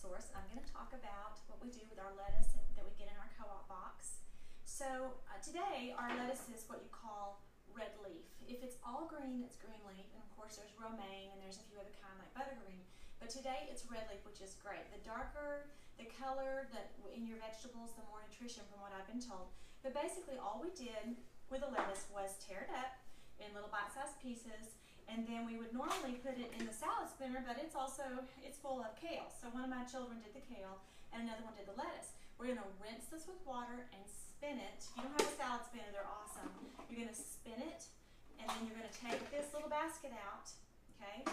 source. I'm going to talk about what we do with our lettuce that we get in our co-op box. So today our lettuce is what you call red leaf. If it's all green, it's green leaf, and of course there's romaine and there's a few other kind like buttergreen. But today it's red leaf, which is great. The darker the color that in your vegetables, the more nutrition from what I've been told. But basically all we did with the lettuce was tear it up in little bite-sized pieces, and then we would normally put it in the salad spinner, but it's full of kale. So one of my children did the kale and another one did the lettuce. We're going to rinse this with water and spin it. If you don't have a salad spinner, they're awesome. You're going to spin it, and then you're going to take this little basket out, okay,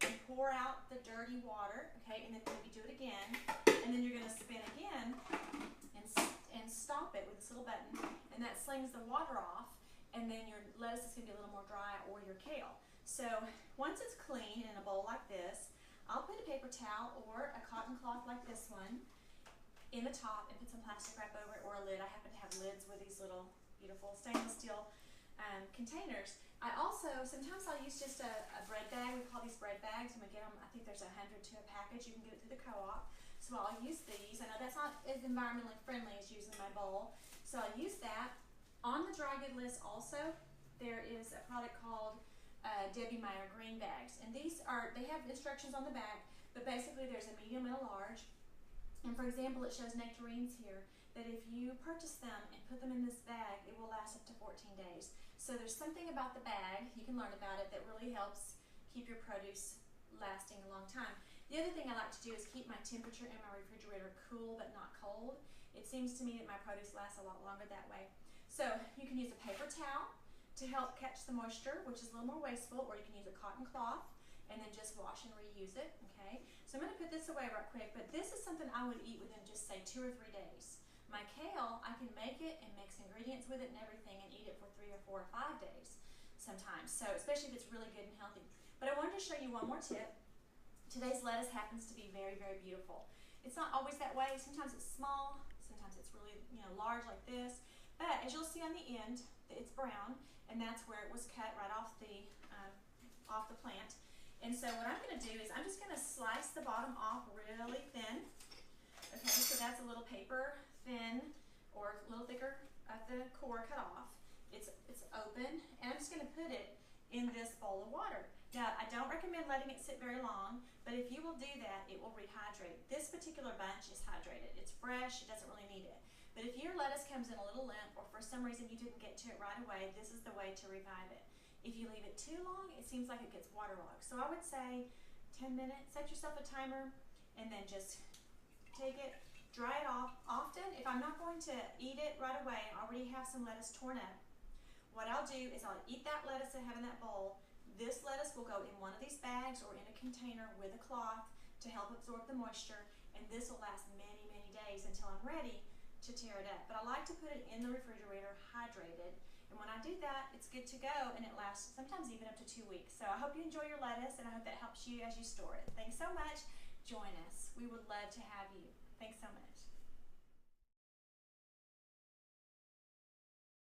and pour out the dirty water, okay, and then maybe do it again, and then you're going to spin again and stop it with this little button, and that slings the water off, and then your lettuce is going to be a little more dry, or your kale. So once it's clean in a bowl like this, I'll put a paper towel or a cotton cloth like this one in the top and put some plastic wrap over it, or a lid. I happen to have lids with these little beautiful stainless steel containers. I also, sometimes I'll use just a bread bag. We call these bread bags, and we get them, I think there's 100 to a package. You can get it through the co-op. So I'll use these. I know that's not as environmentally friendly as using my bowl. So I'll use that. On the dry good list also, there is a product called Debbie Meyer green bags. And they have instructions on the back, but basically there's a medium and a large. And for example, it shows nectarines here, that if you purchase them and put them in this bag, it will last up to 14 days. So there's something about the bag, you can learn about it, that really helps keep your produce lasting a long time. The other thing I like to do is keep my temperature in my refrigerator cool but not cold. It seems to me that my produce lasts a lot longer that way. So you can use a paper towel to help catch the moisture, which is a little more wasteful, or you can use a cotton cloth and then just wash and reuse it, okay? So I'm going to put this away right quick, but this is something I would eat within just say 2 or 3 days. My kale, I can make it and mix ingredients with it and everything and eat it for 3 or 4 or 5 days sometimes, so especially if it's really good and healthy. But I wanted to show you one more tip. Today's lettuce happens to be very, very beautiful. It's not always that way. Sometimes it's small, sometimes it's really large like this, but as you'll see on the end, it's brown, and that's where it was cut right off the plant. And so what I'm going to do is I'm just going to slice the bottom off really thin. Okay, so that's a little paper thin or a little thicker at the core cut off. It's open, and I'm just going to put it in this bowl of water. Now, I don't recommend letting it sit very long, but if you will do that, it will rehydrate. This particular bunch is hydrated. It's fresh. It doesn't really need it. But if your lettuce comes in a little limp, or for some reason you didn't get to it right away, this is the way to revive it. If you leave it too long, it seems like it gets waterlogged. So I would say 10 minutes, set yourself a timer, and then just take it, dry it off. Often, if I'm not going to eat it right away, I already have some lettuce torn up, what I'll do is I'll eat that lettuce I have in that bowl. This lettuce will go in one of these bags or in a container with a cloth to help absorb the moisture, and this will last many, many days until I'm ready to tear it up. But I like to put it in the refrigerator hydrated, and when I do that, it's good to go, and it lasts sometimes even up to 2 weeks. So I hope you enjoy your lettuce, and I hope that helps you as you store it. Thanks so much. Join us. We would love to have you. Thanks so much.